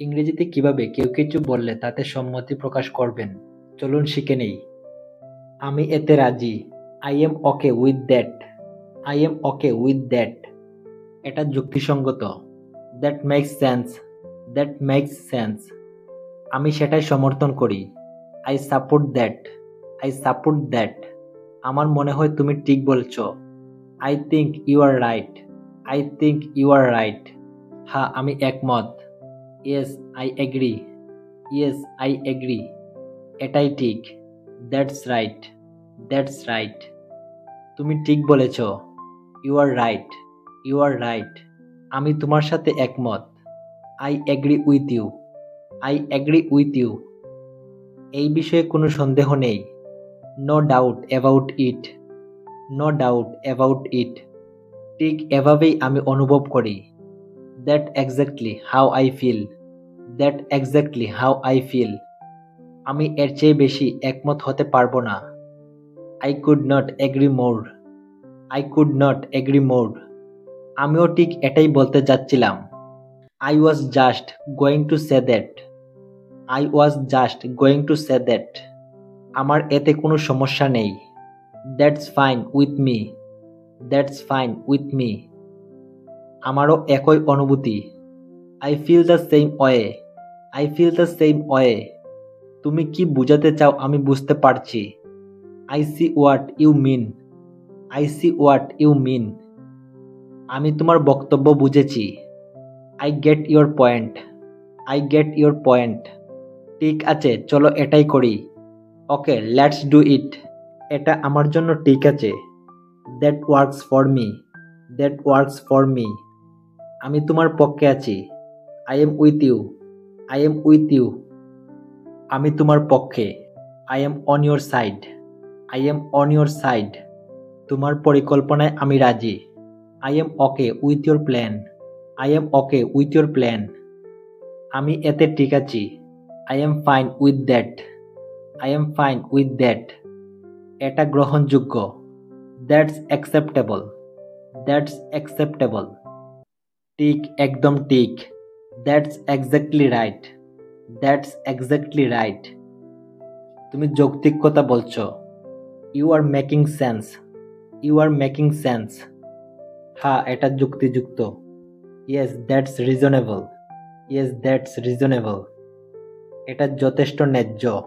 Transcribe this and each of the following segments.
ইংরেজিতে কিভাবে কেউ কিছু বললে তাতে সম্মতি প্রকাশ করবেন, চলুন শিখে নেই। আমি এতে রাজি। I am okay with that. I am okay with that. এটা যুক্তিসঙ্গত। That makes sense. That makes sense. আমি সেটাই সমর্থন করি। I support that. I support that. আমার মনে হয় তুমি ঠিক বলছ। I think you are right. I think you are right. হ্যাঁ, আমি একমত। Yes, I agree. Yes, I agree. এটাই ঠিক। That's right. That's right. তুমি ঠিক বলেছ। You are right. You are right. আমি তোমার সাথে একমত। I agree with you. I agree with you. এই বিষয়ে কোনো সন্দেহ নেই। No doubt about it. No doubt about it. ঠিক এভাবেই আমি অনুভব করি। That exactly how I feel. That exactly how I feel. আমি এর চেয়ে বেশি একমত হতে পারবো না। I could not agree more. I could not agree more. আমিও ঠিক এটাই বলতে যাচ্ছিলাম। I was just going to say that. I was just going to say that. আমার এতে কোনো সমস্যা নেই। That's fine with me. That's fine with me. আমারও একই অনুভূতি। I feel the same way. I feel the same way. তুমি কি বোঝাতে চাও আমি বুঝতে পারছি। I see what you mean. I see what you mean. আমি তোমার বক্তব্য বুঝেছি। I get your point. I get your point. ঠিক আছে, চলো এটাই করি। ওকে, লেটস ডু ইট। এটা আমার জন্য ঠিক আছে। That works for me. That works for me. আমি তোমার পক্ষে আছি। I am with you. I am with you. আমি তোমার পক্ষে। I am on your side. I am on your side. তোমার পরিকল্পনায় আমি রাজি। I am okay with your plan. I am okay with your plan. আমি এতে ঠিক আছি। I am fine with that. I am fine with that. এটা গ্রহণযোগ্য। That's acceptable. That's acceptable. ঠিক, একদম ঠিক। That's exactly right. That's exactly right. তুমি যৌক্তিক কথা বলছো। You are making sense. You are making sense. হ্যাঁ, এটা যুক্তিযুক্ত। Yes, that's reasonable. Yes, that's reasonable. এটা যথেষ্ট ন্যায্য।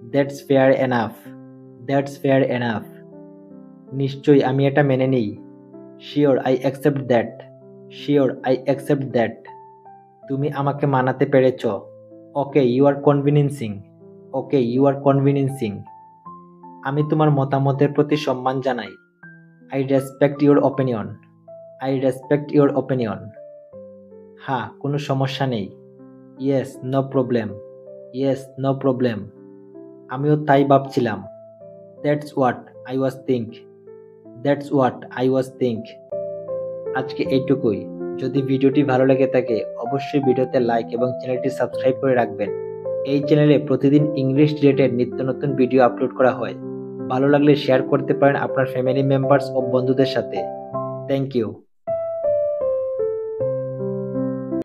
That's fair enough. That's fair enough. নিশ্চয়ই আমি এটা মেনে নিই। Sure I accept that. Sure I accept that. তুমি আমাকে মানাতে পেরেছ। Okay, you are convincing. Okay, you are কনভিনিন্সিং। আমি তোমার মতামতের প্রতি সম্মান জানাই। I respect your opinion. I respect your opinion. হ্যাঁ, কোনো সমস্যা নেই। Yes, no problem. Yes, no problem. আমিও তাই ভাবছিলাম। That's what I was think. That's what I was think. আজকে এইটুকুই। যদি ভিডিওটি ভালো লেগে থাকে অবশ্যই ভিডিওতে লাইক এবং চ্যানেলটি সাবস্ক্রাইব করে রাখবেন। এই চ্যানেলে প্রতিদিন ইংলিশ রিলেটেড নিত্য নতুন ভিডিও আপলোড করা হয়। ভালো লাগলে শেয়ার করতে পারেন আপনার ফ্যামিলি মেম্বার্স ও বন্ধুদের সাথে। Thank you.